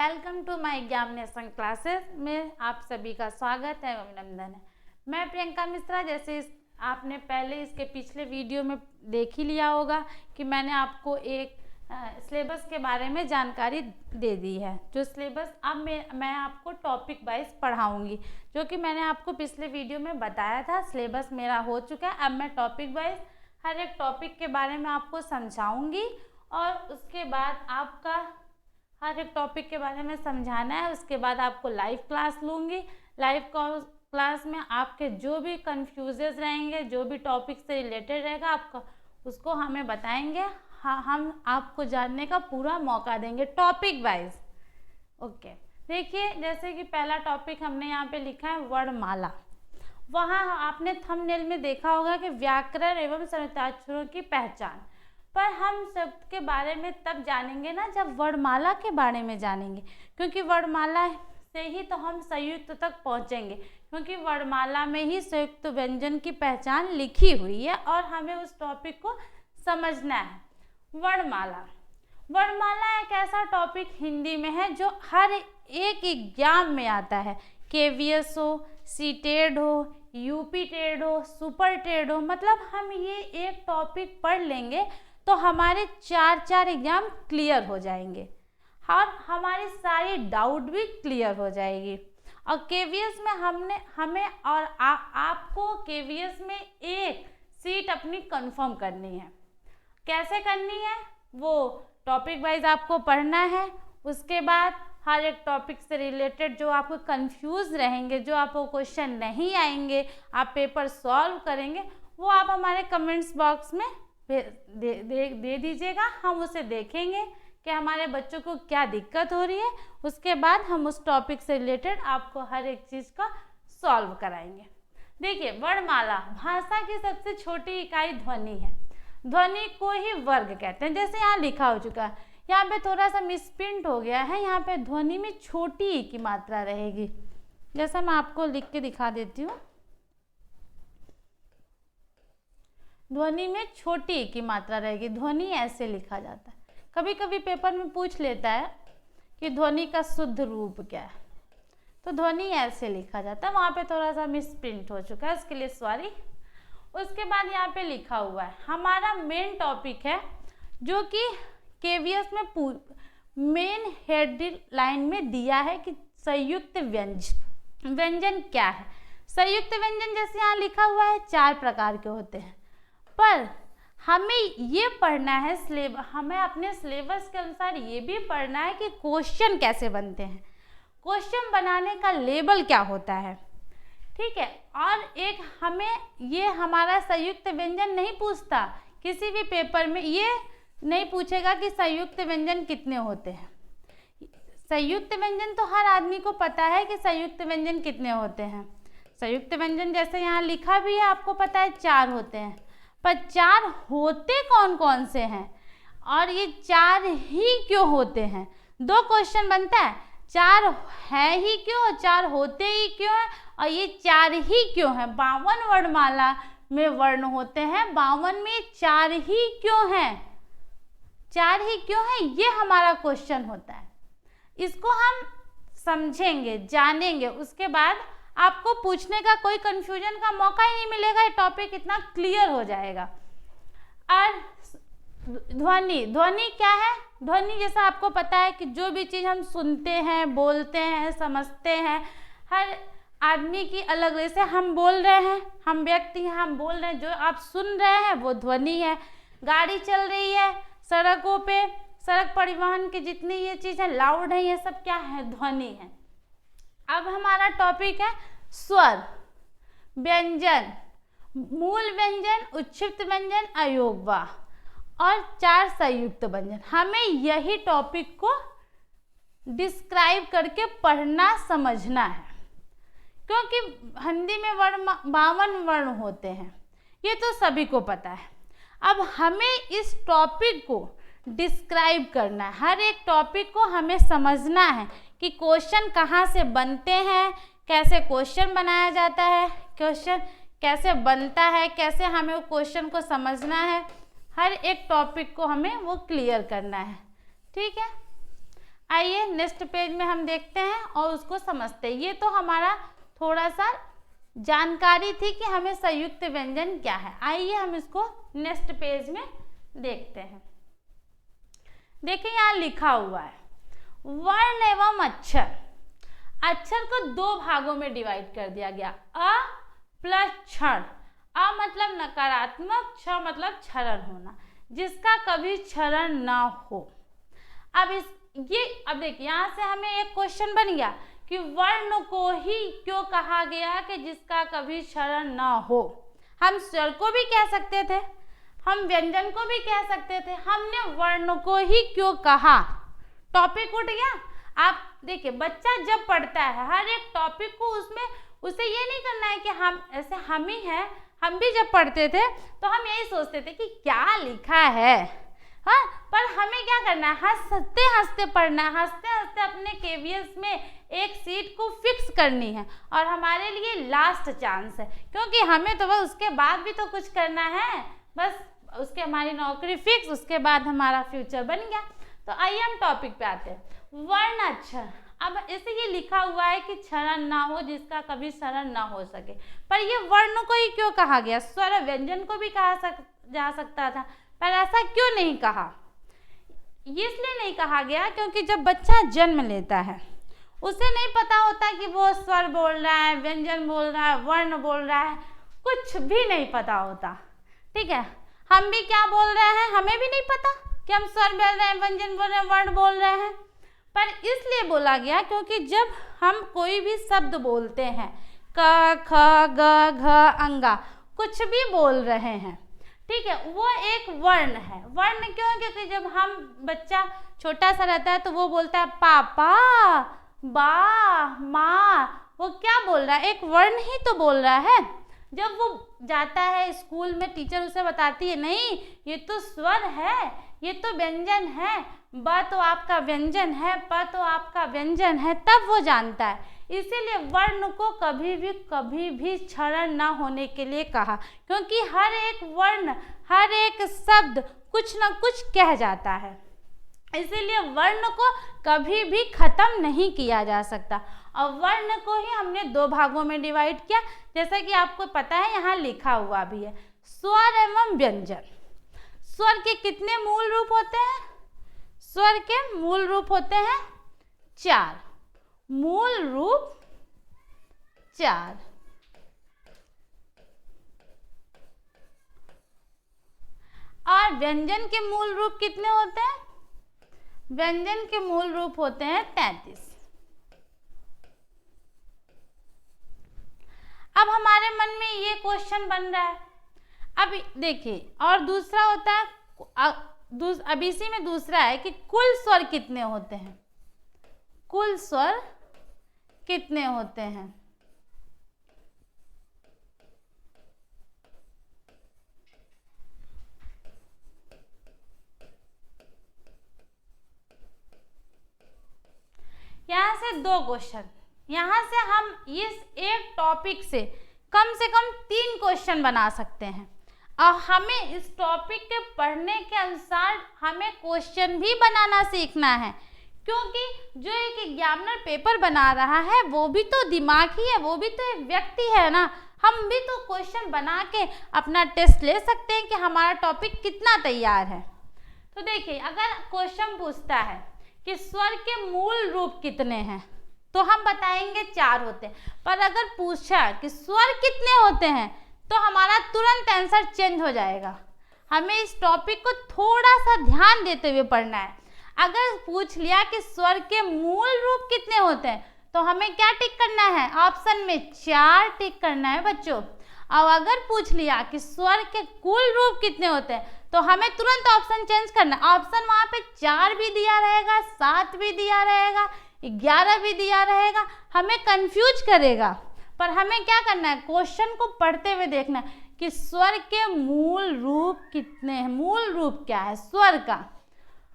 Welcome to my examination classes में आप सभी का स्वागत है, अभिनंदन है। मैं प्रियंका मिश्रा। जैसे आपने पहले इसके पिछले वीडियो में देख ही लिया होगा कि मैंने आपको एक सिलेबस के बारे में जानकारी दे दी है। जो सिलेबस अब मैं आपको टॉपिक वाइज पढ़ाऊंगी, जो कि मैंने आपको पिछले वीडियो में बताया था। सिलेबस मेरा हो चुका है। अब मैं टॉपिक वाइज हर एक टॉपिक के बारे में आपको समझाऊंगी और उसके बाद आपका हर एक टॉपिक के बारे में समझाना है। उसके बाद आपको लाइव क्लास लूँगी। लाइव क्लास में आपके जो भी कन्फ्यूजेस रहेंगे, जो भी टॉपिक से रिलेटेड रहेगा, आपका उसको हमें बताएंगे। हाँ, हम आपको जानने का पूरा मौका देंगे टॉपिक वाइज। ओके, देखिए जैसे कि पहला टॉपिक हमने यहाँ पे लिखा है वर्णमाला। वहाँ आपने थंबनेल में देखा होगा कि व्याकरण एवं संयुक्ताक्षरों की पहचान। पर हम शब्द के बारे में तब जानेंगे ना जब वर्णमाला के बारे में जानेंगे, क्योंकि वर्णमाला से ही तो हम संयुक्त तक पहुंचेंगे, क्योंकि वर्णमाला में ही संयुक्त व्यंजन की पहचान लिखी हुई है और हमें उस टॉपिक को समझना है। वर्णमाला एक ऐसा टॉपिक हिंदी में है जो हर एक एग्जाम में आता है। केवीएस हो, सीटेड हो, यूपी टेड हो, सुपर टेड हो, मतलब हम ये एक टॉपिक पढ़ लेंगे तो हमारे चार एग्जाम क्लियर हो जाएंगे और हमारी सारी डाउट भी क्लियर हो जाएगी। और केवीएस में हमें और आपको केवीएस में एक सीट अपनी कंफर्म करनी है। कैसे करनी है वो टॉपिक वाइज आपको पढ़ना है। उसके बाद हर एक टॉपिक से रिलेटेड जो आपको कंफ्यूज रहेंगे, जो आपको क्वेश्चन नहीं आएंगे, आप पेपर सॉल्व करेंगे, वो आप हमारे कमेंट्स बॉक्स में दे दीजिएगा। हम उसे देखेंगे कि हमारे बच्चों को क्या दिक्कत हो रही है। उसके बाद हम उस टॉपिक से रिलेटेड आपको हर एक चीज़ का सॉल्व कराएंगे। देखिए, वर्णमाला भाषा की सबसे छोटी इकाई ध्वनि है। ध्वनि को ही वर्ग कहते हैं। जैसे यहाँ लिखा हो चुका है, यहाँ पे थोड़ा सा मिसप्रिंट हो गया है। यहाँ पे ध्वनि में छोटी ई की मात्रा रहेगी। जैसा मैं आपको लिख के दिखा देती हूँ, ध्वनि में छोटी ई की मात्रा रहेगी। ध्वनि ऐसे लिखा जाता है। कभी कभी पेपर में पूछ लेता है कि ध्वनि का शुद्ध रूप क्या है, तो ध्वनि ऐसे लिखा जाता है। वहाँ पे थोड़ा सा मिसप्रिंट हो चुका है, उसके लिए सॉरी। उसके बाद यहाँ पे लिखा हुआ है हमारा मेन टॉपिक है, जो कि केवीएस में मेन हेडलाइन में दिया है कि संयुक्त व्यंजन क्या है। संयुक्त व्यंजन जैसे यहाँ लिखा हुआ है 4 प्रकार के होते हैं, पर हमें ये पढ़ना है हमें अपने सिलेबस के अनुसार ये भी पढ़ना है कि क्वेश्चन कैसे बनते हैं, क्वेश्चन बनाने का लेवल क्या होता है। ठीक है। और एक हमें ये हमारा संयुक्त व्यंजन नहीं पूछता किसी भी पेपर में, ये नहीं पूछेगा कि संयुक्त व्यंजन कितने होते हैं। संयुक्त व्यंजन तो हर आदमी को पता है कि संयुक्त व्यंजन कितने होते हैं। संयुक्त व्यंजन जैसे यहाँ लिखा भी है, आपको पता है 4 होते हैं, पर 4 होते कौन कौन से हैं और ये 4 ही क्यों होते हैं। 2 क्वेश्चन बनता है, 4 है ही क्यों, 4 होते ही क्यों है, और ये 4 ही क्यों है। 52 वर्णमाला में वर्ण होते हैं, 52 में 4 ही क्यों हैं, 4 ही क्यों है, ये हमारा क्वेश्चन होता है। इसको हम समझेंगे, जानेंगे, उसके बाद आपको पूछने का कोई कंफ्यूजन का मौका ही नहीं मिलेगा। ये टॉपिक इतना क्लियर हो जाएगा। और ध्वनि क्या है। ध्वनि जैसा आपको पता है कि जो भी चीज़ हम सुनते हैं, बोलते हैं, समझते हैं, हर आदमी की अलग, जैसे हम बोल रहे हैं, हम व्यक्ति हैं, हम बोल रहे हैं, जो आप सुन रहे हैं वो ध्वनि है। गाड़ी चल रही है सड़कों पे, सड़क परिवहन की जितनी ये चीज़ है, लाउड है, ये सब क्या है, ध्वनि है। अब हमारा टॉपिक है स्वर, व्यंजन, मूल व्यंजन, उच्छिष्ट व्यंजन, अयोगवा और 4 संयुक्त व्यंजन। हमें यही टॉपिक को डिस्क्राइब करके पढ़ना समझना है, क्योंकि हिंदी में 52 वर्ण होते हैं, ये तो सभी को पता है। अब हमें इस टॉपिक को डिस्क्राइब करना है। हर एक टॉपिक को हमें समझना है कि क्वेश्चन कहाँ से बनते हैं, कैसे क्वेश्चन बनाया जाता है, क्वेश्चन कैसे बनता है, कैसे हमें वो क्वेश्चन को समझना है। हर एक टॉपिक को हमें वो क्लियर करना है। ठीक है। आइए नेक्स्ट पेज में हम देखते हैं और उसको समझते हैं। ये तो हमारा थोड़ा सा जानकारी थी कि हमें संयुक्त व्यंजन क्या है। आइए हम इसको नेक्स्ट पेज में देखते हैं। देखिए यहाँ लिखा हुआ है वर्ण एवं अक्षर। अक्षर को दो भागों में डिवाइड कर दिया गया, अ प्लस क्षण। अ मतलब नकारात्मक, क्ष मतलब क्षरण होना, जिसका कभी क्षरण ना हो। अब देखिए यहाँ से हमें एक क्वेश्चन बन गया कि वर्ण को ही क्यों कहा गया कि जिसका कभी क्षरण ना हो। हम स्वर को भी कह सकते थे, हम व्यंजन को भी कह सकते थे, हमने वर्ण को ही क्यों कहा। टॉपिक उठ गया। आप देखिए बच्चा जब पढ़ता है हर एक टॉपिक को उसमें उसे ये नहीं करना है कि हम ऐसे हम ही हैं। हम भी जब पढ़ते थे तो हम यही सोचते थे कि क्या लिखा है, हाँ, पर हमें क्या करना है, हंसते हंसते पढ़ना है, हंसते हंसते अपने केवीएस में एक सीट को फिक्स करनी है और हमारे लिए लास्ट चांस है, क्योंकि हमें तो बस उसके बाद भी तो कुछ करना है, बस उसके हमारी नौकरी फिक्स, उसके बाद हमारा फ्यूचर बन गया। तो आइए हम टॉपिक पे आते हैं। वर्ण अक्षर। अब ऐसे ये लिखा हुआ है कि क्षरण ना हो, जिसका कभी क्षरण ना हो सके, पर ये वर्ण को ही क्यों कहा गया। स्वर व्यंजन को भी कहा जा सकता था, पर ऐसा क्यों नहीं कहा। इसलिए नहीं कहा गया क्योंकि जब बच्चा जन्म लेता है उसे नहीं पता होता कि वो स्वर बोल रहा है, व्यंजन बोल रहा है, वर्ण बोल रहा है, कुछ भी नहीं पता होता। ठीक है, हम भी क्या बोल रहे हैं हमें भी नहीं पता कि हम स्वर बोल रहे हैं, व्यंजन बोल रहे हैं, वर्ण बोल रहे हैं। पर इसलिए बोला गया क्योंकि जब हम कोई भी शब्द बोलते हैं, क ख ग घ अंगा, कुछ भी बोल रहे हैं, ठीक है, वो एक वर्ण है। वर्ण क्यों? क्योंकि जब हम बच्चा छोटा सा रहता है तो वो बोलता है पापा, बा, माँ, वो क्या बोल रहा है, एक वर्ण ही तो बोल रहा है। जब वो जाता है स्कूल में टीचर उसे बताती है नहीं ये तो स्वर है, ये तो व्यंजन है, ब तो आपका व्यंजन है, प तो आपका व्यंजन है, तब वो जानता है। इसीलिए वर्ण को कभी भी क्षरण ना होने के लिए कहा, क्योंकि हर एक वर्ण, हर एक शब्द कुछ ना कुछ कह जाता है। इसीलिए वर्ण को कभी भी खत्म नहीं किया जा सकता। और वर्ण को ही हमने दो भागों में डिवाइड किया, जैसा कि आपको पता है यहाँ लिखा हुआ भी है, स्वर एवं व्यंजन। स्वर के कितने मूल रूप होते हैं? स्वर के मूल रूप होते हैं 4। मूल रूप 4। और व्यंजन के मूल रूप कितने होते हैं? व्यंजन के मूल रूप होते हैं 33। अब हमारे मन में ये क्वेश्चन बन रहा है, अब देखिए, और दूसरा होता है, अब इसी में दूसरा है कि कुल स्वर कितने होते हैं। कुल स्वर कितने होते हैं? यहाँ से 2 क्वेश्चन, यहाँ से हम इस एक टॉपिक से कम 3 क्वेश्चन बना सकते हैं। और हमें इस टॉपिक के पढ़ने के अनुसार हमें क्वेश्चन भी बनाना सीखना है, क्योंकि जो एक एग्जामिनर पेपर बना रहा है वो भी तो दिमाग ही है, वो भी तो एक व्यक्ति है ना। हम भी तो क्वेश्चन बना के अपना टेस्ट ले सकते हैं कि हमारा टॉपिक कितना तैयार है। तो देखिए, अगर क्वेश्चन पूछता है कि स्वर के मूल रूप कितने हैं, तो हम बताएंगे 4 होते हैं। पर अगर पूछा कि स्वर कितने होते हैं, तो हमारा तुरंत आंसर चेंज हो जाएगा। हमें इस टॉपिक को थोड़ा सा ध्यान देते हुए पढ़ना है। अगर पूछ लिया कि स्वर के मूल रूप कितने होते हैं, तो हमें क्या टिक करना है? ऑप्शन में 4 टिक करना है बच्चों। और अगर पूछ लिया कि स्वर के कुल रूप कितने होते हैं, तो हमें तुरंत ऑप्शन चेंज करना। ऑप्शन वहाँ पे 4 भी दिया रहेगा, 7 भी दिया रहेगा, 11 भी दिया रहेगा, हमें कंफ्यूज करेगा। पर हमें क्या करना है? क्वेश्चन को पढ़ते हुए देखना है कि स्वर के मूल रूप कितने हैं। मूल रूप क्या है स्वर का?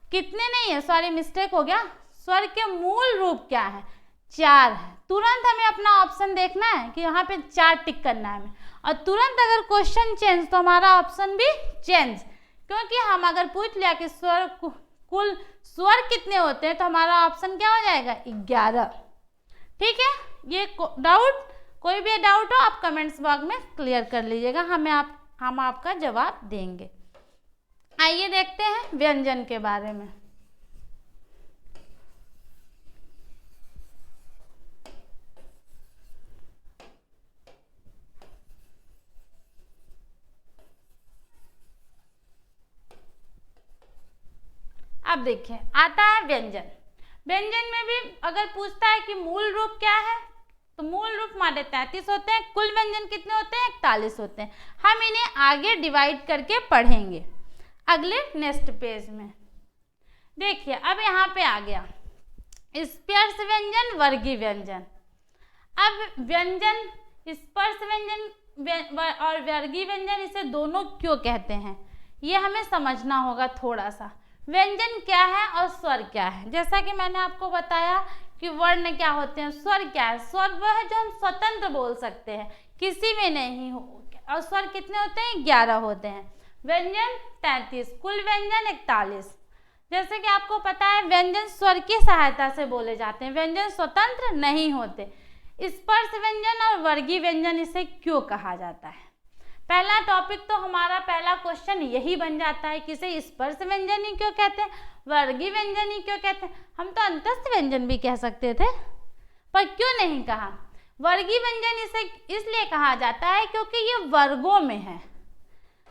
कितने नहीं है, सॉरी मिस्टेक हो गया। स्वर के मूल रूप क्या है? 4 है। तुरंत हमें अपना ऑप्शन देखना है कि यहाँ पे 4 टिक करना है हमें। और तुरंत अगर क्वेश्चन चेंज, तो हमारा ऑप्शन भी चेंज, क्योंकि हम अगर पूछ लिया कि स्वर कुल स्वर कितने होते हैं, तो हमारा ऑप्शन क्या हो जाएगा 11। ठीक है, ये डाउट, कोई भी डाउट हो आप कमेंट्स बॉक्स में क्लियर कर लीजिएगा, हम आपका जवाब देंगे। आइए देखते हैं व्यंजन के बारे में। अब देखिए आता है व्यंजन। व्यंजन में भी अगर पूछता है कि मूल रूप क्या है, तो मूल रूप हमारे 33 होते हैं, कुल व्यंजन कितने होते हैं 41 होते हैं। हम इन्हें आगे डिवाइड करके पढ़ेंगे अगले नेक्स्ट पेज में। देखिए अब यहाँ पे आ गया स्पर्श व्यंजन, वर्गीय व्यंजन। अब व्यंजन स्पर्श व्यंजन और वर्गीय व्यंजन, इसे दोनों क्यों कहते हैं ये हमें समझना होगा थोड़ा सा। व्यंजन क्या है और स्वर क्या है, जैसा कि मैंने आपको बताया कि वर्ण क्या होते हैं, स्वर क्या है। स्वर वह है जो हम स्वतंत्र बोल सकते हैं, किसी में नहीं हो, और स्वर कितने होते हैं 11 होते हैं। व्यंजन 33, कुल व्यंजन 41। जैसे कि आपको पता है व्यंजन स्वर की सहायता से बोले जाते हैं, व्यंजन स्वतंत्र नहीं होते। स्पर्श व्यंजन और वर्गीय व्यंजन इसे क्यों कहा जाता है। पहला टॉपिक तो हमारा पहला क्वेश्चन यही बन जाता है कि इसे स्पर्श व्यंजन ही क्यों कहते हैं, वर्गीय व्यंजन ही क्यों कहते हैं। हम तो अंतस्थ व्यंजन भी कह सकते थे, पर क्यों नहीं कहा। वर्गीय व्यंजन इसे इसलिए कहा जाता है क्योंकि ये वर्गों में है।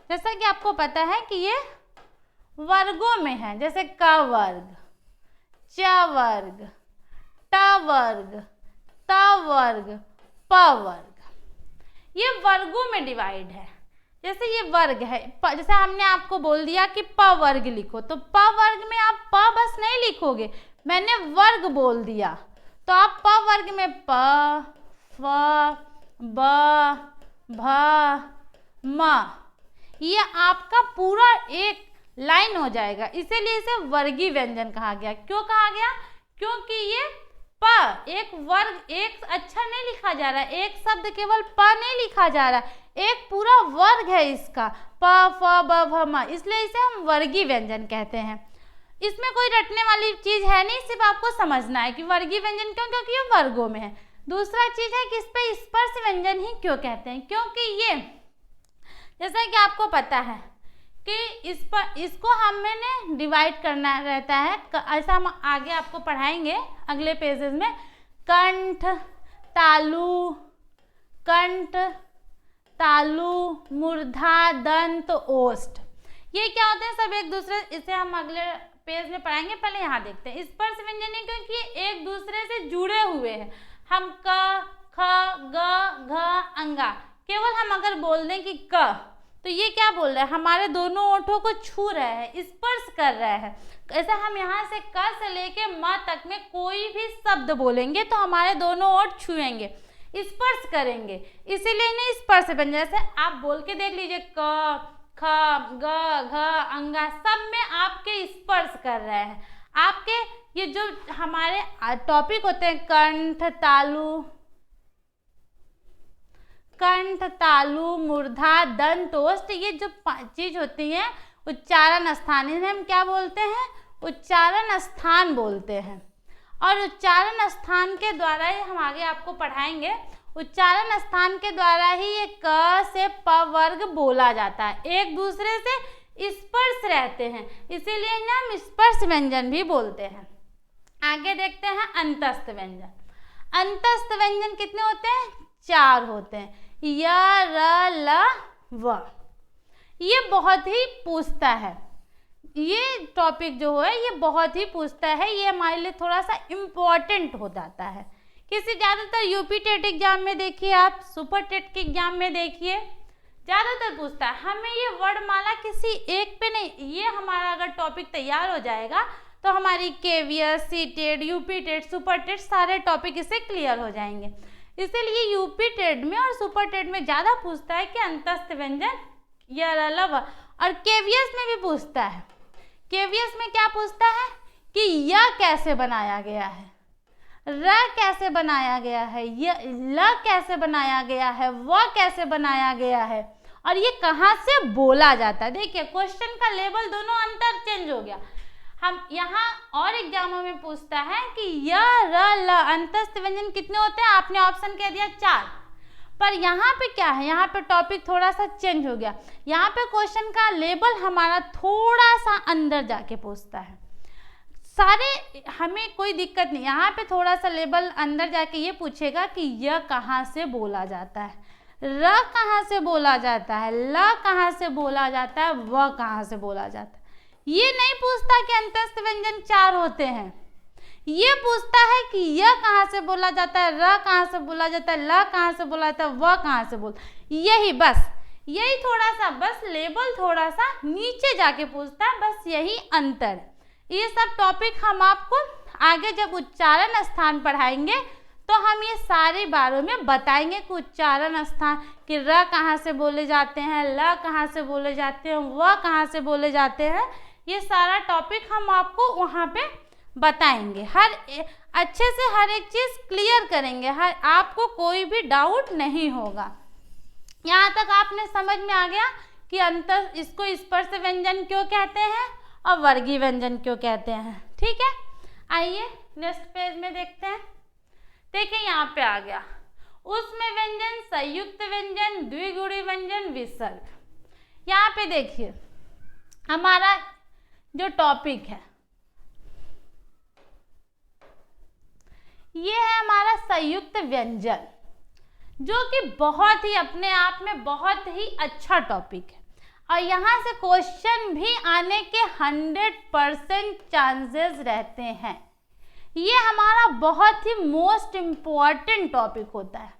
जैसा कि आपको पता है कि ये वर्गों में है, जैसे क वर्ग, च वर्ग, ट वर्ग, त वर्ग, प वर्ग, ये वर्गों में डिवाइड है। जैसे ये वर्ग है, जैसे हमने आपको बोल दिया कि प वर्ग लिखो, तो प वर्ग में आप प बस नहीं लिखोगे, मैंने वर्ग बोल दिया, तो आप प वर्ग में प, फ, ब, भ, म, ये आपका पूरा एक लाइन हो जाएगा। इसीलिए इसे वर्गीय व्यंजन कहा गया। क्यों कहा गया, क्योंकि ये प एक वर्ग, एक अक्षर नहीं लिखा जा रहा है, एक शब्द केवल प नहीं लिखा जा रहा है, एक पूरा वर्ग है इसका, प, फ, ब, भ, म, इसलिए इसे हम वर्गीय व्यंजन कहते हैं। इसमें कोई रटने वाली चीज है नहीं, सिर्फ आपको समझना है कि वर्गीय व्यंजन क्यों, क्योंकि ये वर्गों में है। दूसरा चीज है कि इस पे स्पर्श व्यंजन ही क्यों कहते हैं, क्योंकि ये जैसा कि आपको पता है कि इसको हमने डिवाइड करना रहता है, ऐसा हम आगे आपको पढ़ाएंगे अगले पेजेस में। कंठ, तालु, कंठ, तालु, मूर्धा, दंत, ओष्ठ, ये क्या होते हैं सब एक दूसरे, इसे हम अगले पेज में पढ़ाएंगे। पहले यहाँ देखते हैं स्पर्श व्यंजन है क्योंकि ये एक दूसरे से जुड़े हुए हैं। हम क, ख, ग, घ, अंगा, केवल हम अगर बोल दें कि क, तो ये क्या बोल रहा है, हमारे दोनों ओठों को छू रहे हैं, स्पर्श कर रहे हैं। ऐसा हम यहाँ से क से लेके म तक में कोई भी शब्द बोलेंगे तो हमारे दोनों ओठ छुएंगे, स्पर्श करेंगे, इसीलिए इन्हें स्पर्श व्यंजन। जैसे आप बोल के देख लीजिए क, ख, ग, घ, अंगा, सब में आपके स्पर्श कर रहे हैं। आपके ये जो हमारे टॉपिक होते हैं कंठ, तालु, कंठ, तालु, मूर्धा, दंत, ओष्ठ, ये जो चीज होती है उच्चारण स्थान, इन्हें हम क्या बोलते हैं, उच्चारण स्थान बोलते हैं। और उच्चारण स्थान के द्वारा ही हम आगे आपको पढ़ाएंगे, उच्चारण स्थान के द्वारा ही ये क से प वर्ग बोला जाता है, एक दूसरे से स्पर्श रहते हैं, इसीलिए इन्हें हम स्पर्श व्यंजन भी बोलते हैं। आगे देखते हैं अंतस्थ व्यंजन। अंतस्थ व्यंजन कितने होते हैं, 4 होते हैं, य, र, ल, व। ये बहुत ही पूछता है, ये टॉपिक जो है ये बहुत ही पूछता है, ये हमारे लिए थोड़ा सा इम्पोर्टेंट हो जाता है। किसी ज़्यादातर यूपी टेट एग्जाम में देखिए, आप सुपर टेट के एग्जाम में देखिए, ज़्यादातर पूछता है। हमें ये वर्णमाला किसी एक पे नहीं, ये हमारा अगर टॉपिक तैयार हो जाएगा तो हमारी KVS, C TET, UP TET, super TET सारे टॉपिक इससे क्लियर हो जाएंगे। इसीलिए यूपी टेट में और सुपर टेट में ज़्यादा पूछता है कि अंतस्थ व्यंजन य, र, ल, व। और केवीएस में भी पूछता है। केवीएस में क्या पूछता है कि य कैसे बनाया गया है, र कैसे बनाया गया है, ल कैसे बनाया गया है, व कैसे बनाया गया है, और ये कहाँ से बोला जाता है। देखिए क्वेश्चन का लेवल दोनों अंतर चेंज हो गया। हम यहाँ और एग्जामों में पूछता है कि य र ल अंतस्थ व्यंजन कितने होते हैं, आपने ऑप्शन कह दिया 4, पर यहाँ पे क्या है, यहाँ पे टॉपिक थोड़ा सा चेंज हो गया। यहाँ पे क्वेश्चन का लेवल हमारा थोड़ा सा अंदर जाके पूछता है। सारे हमें कोई दिक्कत नहीं, यहाँ पे थोड़ा सा लेवल अंदर जाके ये पूछेगा कि यह कहाँ से बोला जाता है, र कहाँ से बोला जाता है, ल कहाँ से बोला जाता है, व कहाँ से बोला जाता है। ये नहीं पूछता कि अंतस्थ व्यंजन 4 होते हैं, ये पूछता है कि यह कहाँ से बोला जाता है, र कहाँ से बोला जाता है, ल कहाँ से बोला जाता है, व कहाँ से बोल, यही बस, यही थोड़ा सा बस लेवल थोड़ा सा नीचे जाके पूछता है, बस यही अंतर। ये सब टॉपिक हम आपको आगे जब उच्चारण स्थान पढ़ाएंगे तो हम ये सारे बारे में बताएंगे कि उच्चारण स्थान कि र कहाँ से बोले जाते हैं, ल कहाँ से बोले जाते हैं, व कहाँ से बोले जाते हैं। ये सारा टॉपिक हम आपको वहाँ पे बताएंगे, अच्छे से हर एक चीज़ क्लियर करेंगे, आपको कोई भी डाउट नहीं होगा। यहाँ तक आपने समझ में आ गया कि अंतर इसको स्पर्श व्यंजन क्यों कहते हैं और वर्गीय व्यंजन क्यों कहते हैं। ठीक है, आइए नेक्स्ट पेज में देखते हैं। देखिए यहाँ पे आ गया उसमें व्यंजन, संयुक्त व्यंजन, द्विगुणी व्यंजन, विसर्ग। यहाँ पे देखिए हमारा जो टॉपिक है ये है हमारा संयुक्त व्यंजन, जो कि बहुत ही अपने आप में बहुत ही अच्छा टॉपिक है और यहाँ से क्वेश्चन भी आने के 100% चांसेस रहते हैं। ये हमारा बहुत ही मोस्ट इम्पॉर्टेंट टॉपिक होता है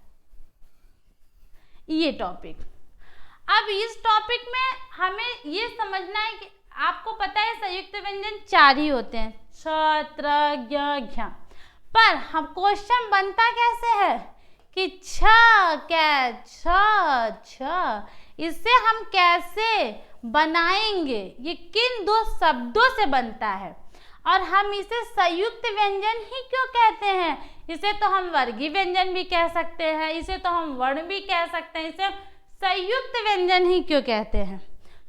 ये टॉपिक। अब इस टॉपिक में हमें ये समझना है कि आपको पता है संयुक्त व्यंजन 4 ही होते हैं, छ, त्र, ज्ञ, घ, पर हम क्वेश्चन बनता कैसे है कि छ इससे हम कैसे बनाएंगे, ये किन 2 शब्दों से बनता है और हम इसे संयुक्त व्यंजन ही क्यों कहते हैं। इसे तो हम वर्गीय व्यंजन भी कह सकते हैं, इसे तो हम वर्ण भी कह सकते हैं, इसे संयुक्त व्यंजन ही क्यों कहते हैं।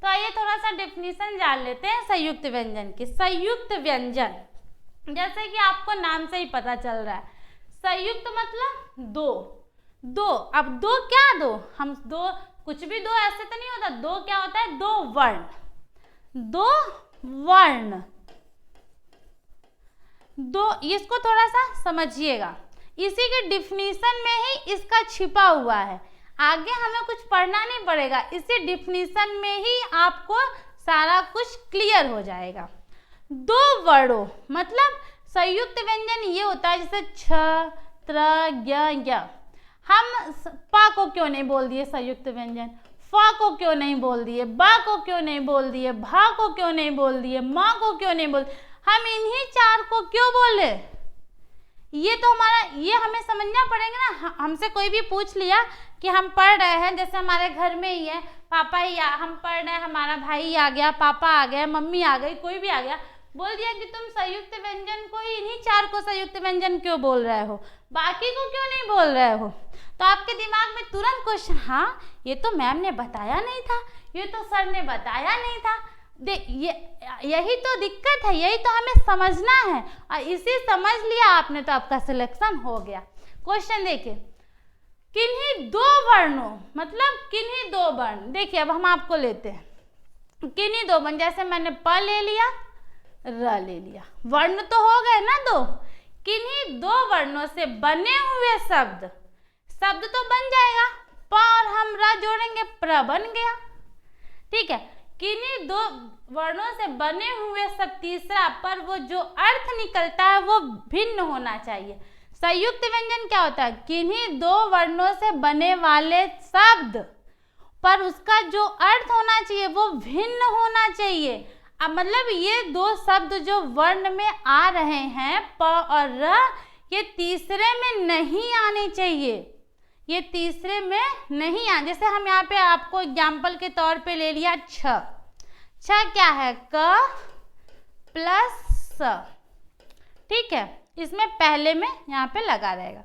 तो आइए थोड़ा सा डेफिनेशन जान लेते हैं संयुक्त व्यंजन की। संयुक्त व्यंजन जैसे कि आपको नाम से ही पता चल रहा है, संयुक्त मतलब 2। अब 2 क्या, 2 हम 2 कुछ भी 2 ऐसे तो नहीं होता, 2 क्या होता है, 2 वर्ण, 2 वर्ण, 2, इसको थोड़ा सा समझिएगा, इसी के डिफिनीशन में ही इसका छिपा हुआ है, आगे हमें कुछ पढ़ना नहीं पड़ेगा, इसी डिफिनीशन में ही आपको सारा कुछ क्लियर हो जाएगा। 2 वर्णों मतलब संयुक्त व्यंजन ये होता है जैसे छ, त्र, ज्ञ, हम प को क्यों नहीं बोल दिए संयुक्त व्यंजन, फ को क्यों नहीं बोल दिए, ब को क्यों नहीं बोल दिए, भ को क्यों नहीं बोल दिए, म को क्यों नहीं बोल, हम इन्हीं 4 को क्यों बोले। ये तो हमारा, ये हमें समझना पड़ेगा ना। हमसे कोई भी पूछ लिया कि हम पढ़ रहे हैं, जैसे हमारे घर में ही है, पापा ही हम पढ़ रहे हैं, हमारा भाई आ गया, पापा आ गए, मम्मी आ गई, कोई भी आ गया, बोल दिया कि तुम संयुक्त व्यंजन को ही, इन्हीं 4 को संयुक्त व्यंजन क्यों बोल रहे हो, बाकी को क्यों नहीं बोल रहे हो, तो आपके दिमाग में तुरंत क्वेश्चन, हाँ ये तो मैम ने बताया नहीं था, ये तो सर ने बताया नहीं था। यही तो दिक्कत है, यही तो हमें समझना है और इसी समझ लिया आपने तो आपका सिलेक्शन हो गया। क्वेश्चन देखिए, किन्हीं 2 वर्णों मतलब किन्हीं 2 वर्ण, देखिए अब हम आपको लेते हैं किन्हीं 2 वर्ण, जैसे मैंने प ले लिया, र ले लिया, वर्ण तो हो गए ना 2, किन्हीं 2 वर्णों से बने हुए शब्द तो बन जाएगा, प और हम र जोड़ेंगे प्र बन गया। ठीक है, किन्हीं 2 वर्णों से बने हुए सब तीसरा पर वो जो अर्थ निकलता है वो भिन्न होना चाहिए। संयुक्त व्यंजन क्या होता है, किन्हीं 2 वर्णों से बने वाले शब्द पर उसका जो अर्थ होना चाहिए वो भिन्न होना चाहिए। अब मतलब ये 2 शब्द जो वर्ण में आ रहे हैं प और र, ये तीसरे में नहीं आने चाहिए, ये तीसरे में नहीं आ, जैसे हम यहाँ पे आपको एग्जाम्पल के तौर पे ले लिया छ क्या है, क प्लस स। ठीक है, इसमें पहले में यहाँ पे लगा रहेगा,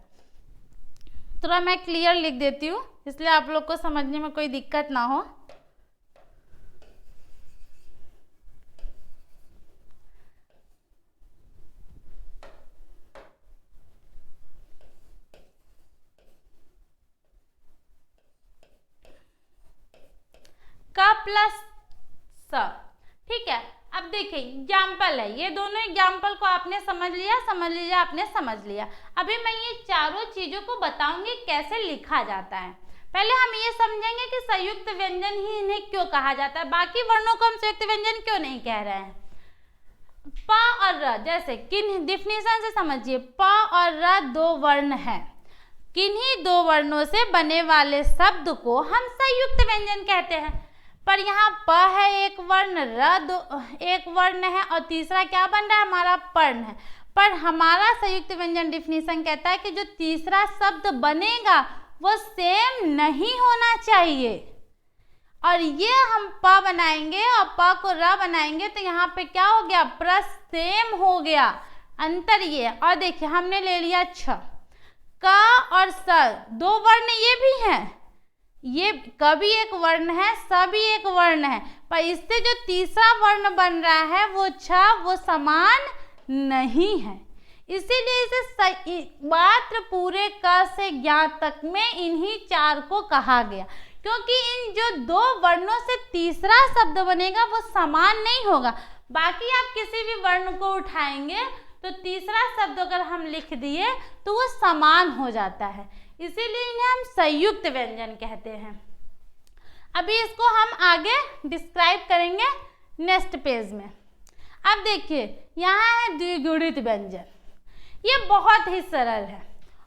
थोड़ा मैं क्लियर लिख देती हूँ इसलिए आप लोग को समझने में कोई दिक्कत ना हो। प्लस स। ठीक है, अब देखिए एग्जाम्पल है, ये दोनों एग्जाम्पल को आपने समझ लिया, समझ लीजिए आपने समझ लिया। अभी मैं ये चारों चीजों को बताऊंगी कैसे लिखा जाता है। पहले हम ये समझेंगे कि संयुक्त व्यंजन ही इन्हें क्यों कहा जाता है, बाकी वर्णों को हम संयुक्त व्यंजन क्यों नहीं कह रहे हैं। प और र, जैसे किन डिफिनेशन से समझिए, प और र दो वर्ण हैं, किन्हीं दो वर्णों से बने वाले शब्द को हम संयुक्त व्यंजन कहते हैं। पर यहाँ प है एक वर्ण, र एक वर्ण है और तीसरा क्या बन रहा है हमारा पर्ण है। पर हमारा संयुक्त व्यंजन डिफिनेशन कहता है कि जो तीसरा शब्द बनेगा वो सेम नहीं होना चाहिए। और ये हम प बनाएंगे और प को र बनाएंगे तो यहाँ पे क्या हो गया, प्र सेम हो गया, अंतर ये। और देखिए हमने ले लिया छ, क और स दो वर्ण ये भी हैं, ये क भी एक वर्ण है, स भी एक वर्ण है, पर इससे जो तीसरा वर्ण बन रहा है वो छ, वो समान नहीं है। इसीलिए इसे मात्र पूरे क से ज्ञ तक में इन्हीं चार को कहा गया, क्योंकि इन जो दो वर्णों से तीसरा शब्द बनेगा वो समान नहीं होगा। बाकी आप किसी भी वर्ण को उठाएंगे तो तीसरा शब्द अगर हम लिख दिए तो वो समान हो जाता है, इसीलिए इन्हें हम संयुक्त व्यंजन कहते हैं। अभी इसको हम आगे डिस्क्राइब करेंगे नेक्स्ट पेज में। अब देखिए यहाँ है द्विगुणित व्यंजन, ये बहुत ही सरल है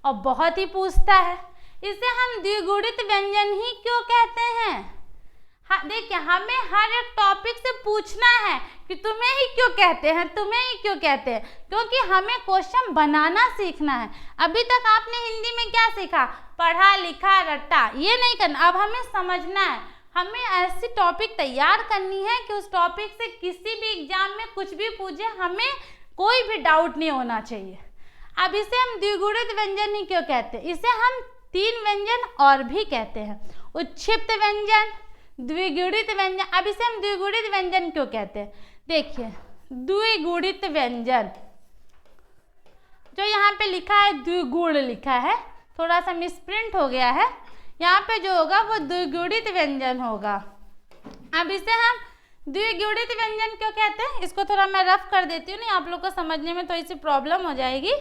और बहुत ही पूछता है, इसे हम द्विगुणित व्यंजन ही क्यों कहते हैं। हाँ देखिए, हमें हर एक टॉपिक से पूछना है कि तुम्हें ही क्यों कहते हैं, तुम्हें ही क्यों कहते हैं, क्योंकि हमें क्वेश्चन बनाना सीखना है। अभी तक आपने हिंदी में क्या सीखा, पढ़ा लिखा रट्टा, ये नहीं करना, अब हमें समझना है। हमें ऐसी टॉपिक तैयार करनी है कि उस टॉपिक से किसी भी एग्जाम में कुछ भी पूछे हमें कोई भी डाउट नहीं होना चाहिए। अब इसे हम द्विगुणित व्यंजन ही क्यों कहते हैं, इसे हम तीन व्यंजन और भी कहते हैं, उच्छिप्त व्यंजन, द्विगुणित व्यंजन। अब इसे हम द्विगुणित व्यंजन क्यों कहते हैं, देखिए द्विगुणित व्यंजन जो यहाँ पे लिखा है द्विगुण लिखा है, थोड़ा सा मिसप्रिंट हो गया है, यहाँ पे जो होगा वो द्विगुणित व्यंजन होगा। अब इसे हम द्विगुणित व्यंजन क्यों कहते हैं, इसको थोड़ा मैं रफ कर देती हूँ, नहीं आप लोग को समझने में थोड़ी सी प्रॉब्लम हो जाएगी।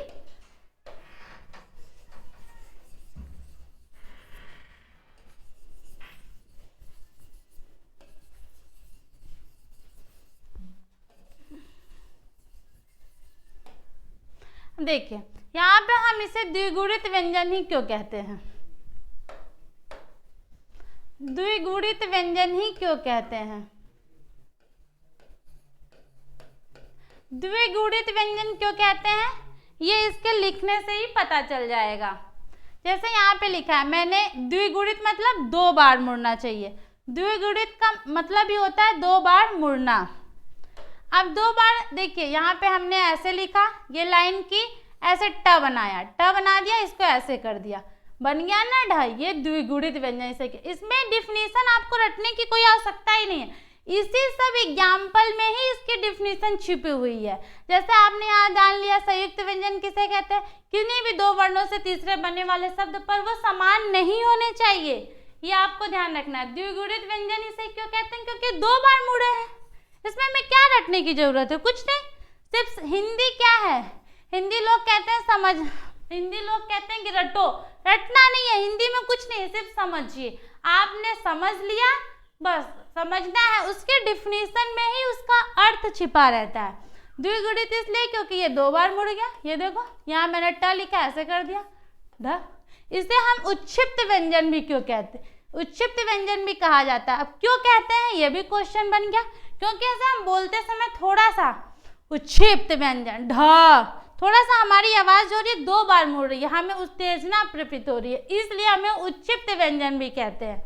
देखिए यहाँ पे हम इसे द्विगुणित व्यंजन ही क्यों कहते हैं, द्विगुणित व्यंजन ही क्यों कहते हैं, द्विगुणित व्यंजन क्यों कहते हैं, ये इसके लिखने से ही पता चल जाएगा। जैसे यहाँ पे लिखा है मैंने, द्विगुणित मतलब दो बार मुड़ना चाहिए, द्विगुणित का मतलब ही होता है दो बार मुड़ना। अब दो बार देखिए यहाँ पे हमने ऐसे लिखा, ये लाइन की ऐसे ट बनाया, ट बना दिया, इसको ऐसे कर दिया, बन गया ना ढ, ये द्विगुणित व्यंजन इसे। इसमें डिफिनीशन आपको रटने की कोई आवश्यकता ही नहीं है, इसी सब एग्जाम्पल में ही इसकी डिफिनीशन छिपी हुई है। जैसे आपने यहाँ जान लिया संयुक्त व्यंजन किसे कहते हैं, किन्हीं भी दो वर्णों से तीसरे बनने वाले शब्द पर वो समान नहीं होने चाहिए, ये आपको ध्यान रखना है। द्विगुणित व्यंजन इसे क्यों कहते हैं, क्योंकि दो बार मुड़े हैं, इसमें हमें क्या रटने की जरूरत है, कुछ नहीं। सिर्फ हिंदी क्या है, हिंदी लोग कहते हैं समझ, हिंदी लोग कहते हैं कि रटो, रटना नहीं है, हिंदी में कुछ नहीं, सिर्फ समझिए। आपने समझ लिया, बस समझना है, उसके डिफिनीशन में ही उसका अर्थ छिपा रहता है। द्विगुणित इसलिए क्योंकि ये दो बार मुड़ गया, ये देखो यहाँ मैंने ट लिखा ऐसे कर दिया ढ। इसे हम उच्छिप्त व्यंजन भी क्यों कहते हैं, उच्छिप्त व्यंजन भी कहा जाता है। अब क्यों कहते हैं ये भी क्वेश्चन बन गया, क्योंकि ऐसे हम बोलते समय थोड़ा सा उच्छिप्त व्यंजन ढ, थोड़ा सा हमारी आवाज जो रही है दो बार मुड़ रही है, हमें उत्तेजना प्रतीत हो रही है, इसलिए हमें उच्छिप्त व्यंजन भी कहते हैं।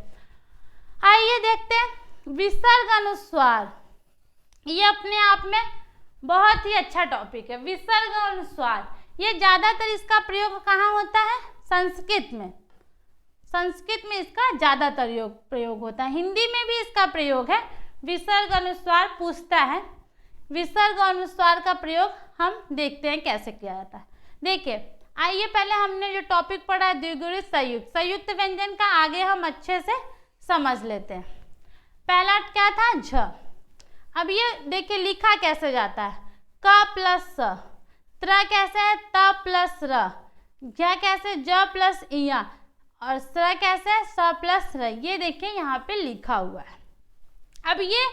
आइए देखते हैं विसर्ग अनुस्वार, ये अपने आप में बहुत ही अच्छा टॉपिक है। विसर्ग अनुस्वार, ये ज्यादातर इसका प्रयोग कहाँ होता है, संस्कृत में, संस्कृत में इसका ज्यादातर प्रयोग होता है, हिंदी में भी इसका प्रयोग है। विसर्ग अनुस्वार पूछता है, विसर्ग अनुस्वार का प्रयोग हम देखते हैं कैसे किया जाता है। देखिए आइए पहले हमने जो टॉपिक पढ़ा है द्विगुणित संयुक्त, संयुक्त व्यंजन का आगे हम अच्छे से समझ लेते हैं। पहला क्या था झ। अब ये देखिए लिखा कैसे जाता है, क प्लस स, त्र कैसे है त प्लस र, झ कैसे ज प्लस इया, और स्र कैसे है स प्लस र। ये देखिए यहाँ पे लिखा हुआ है। अब ये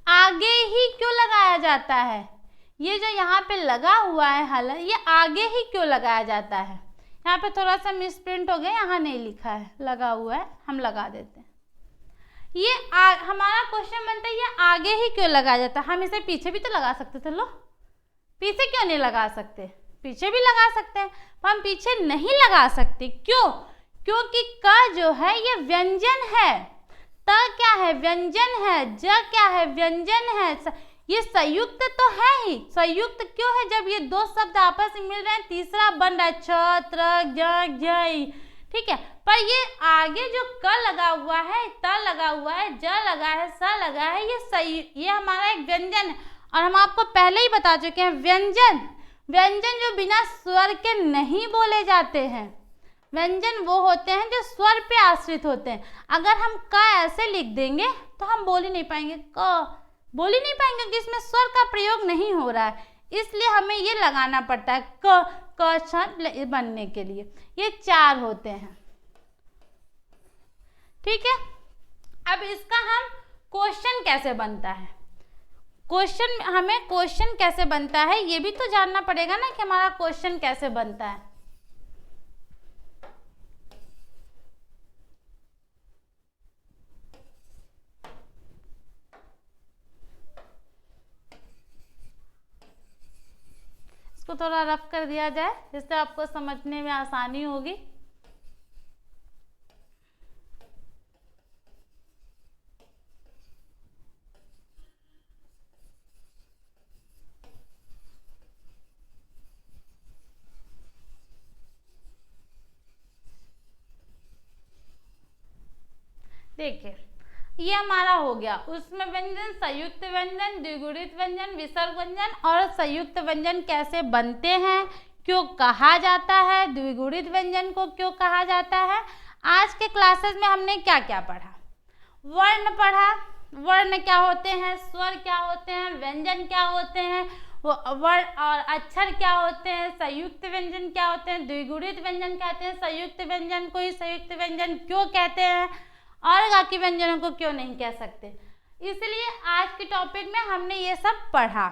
आगे ही क्यों लगाया जाता है, ये जो यहाँ पे लगा हुआ है हल, ये आगे ही क्यों लगाया जाता है। यहाँ पे थोड़ा सा मिसप्रिंट हो गया, यहाँ नहीं लिखा है, लगा हुआ है, हम लगा देते हैं। ये हमारा क्वेश्चन बनता है ये आगे ही क्यों लगाया जाता है। हम इसे पीछे भी तो लगा सकते थे, लो पीछे क्यों नहीं लगा सकते, पीछे भी लगा सकते हैं, पर हम पीछे नहीं लगा सकते। क्यों? क्योंकि क जो है ये व्यंजन है, त क्या है व्यंजन है, ज क्या है व्यंजन है, ये संयुक्त तो है ही। संयुक्त क्यों है, जब ये दो शब्द आपस में मिल रहे हैं, तीसरा बन रहा है छ त्र ज झ, ठीक है। पर ये आगे जो क लगा हुआ है, त लगा हुआ है, ज लगा है, स लगा है, ये हमारा एक व्यंजन है। और हम आपको पहले ही बता चुके हैं व्यंजन जो बिना स्वर के नहीं बोले जाते हैं, व्यंजन वो होते हैं जो स्वर पे आश्रित होते हैं। अगर हम क ऐसे लिख देंगे तो हम बोल ही नहीं पाएंगे, क बोल ही नहीं पाएंगे क्योंकि इसमें स्वर का प्रयोग नहीं हो रहा है। इसलिए हमें ये लगाना पड़ता है क छ बनने के लिए। ये 4 होते हैं, ठीक है। अब इसका हम क्वेश्चन कैसे बनता है, हमें क्वेश्चन कैसे बनता है ये भी तो जानना पड़ेगा ना कि हमारा क्वेश्चन कैसे बनता है। इसको थोड़ा रफ कर दिया जाए जिससे आपको समझने में आसानी होगी। देखिए ये हमारा हो गया, उसमें व्यंजन, संयुक्त व्यंजन, द्विगुणित व्यंजन, विसर्ग व्यंजन और संयुक्त व्यंजन कैसे बनते हैं, क्यों कहा जाता है, द्विगुणित व्यंजन को क्यों कहा जाता है। आज के क्लासेस में हमने क्या क्या पढ़ा, वर्ण पढ़ा, वर्ण क्या होते हैं, स्वर क्या होते हैं, व्यंजन क्या होते हैं, वर्ण और अक्षर क्या होते हैं, संयुक्त व्यंजन क्या होते हैं, द्विगुणित व्यंजन कहते हैं, संयुक्त व्यंजन को ही संयुक्त व्यंजन क्यों कहते हैं और बाकी व्यंजनों को क्यों नहीं कह सकते। इसलिए आज के टॉपिक में हमने ये सब पढ़ा।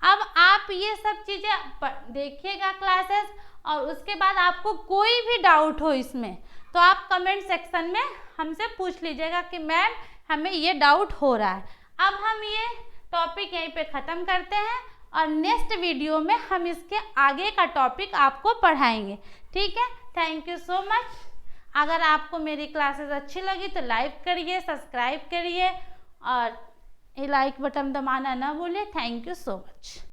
अब आप ये सब चीज़ें देखिएगा क्लासेस, और उसके बाद आपको कोई भी डाउट हो इसमें तो आप कमेंट सेक्शन में हमसे पूछ लीजिएगा कि मैम हमें ये डाउट हो रहा है। अब हम ये टॉपिक यहीं पे ख़त्म करते हैं और नेक्स्ट वीडियो में हम इसके आगे का टॉपिक आपको पढ़ाएंगे, ठीक है। Thank you so much. अगर आपको मेरी क्लासेस अच्छी लगी तो लाइक करिए, सब्सक्राइब करिए और लाइक बटन दबाना ना भूलिए। Thank you so much.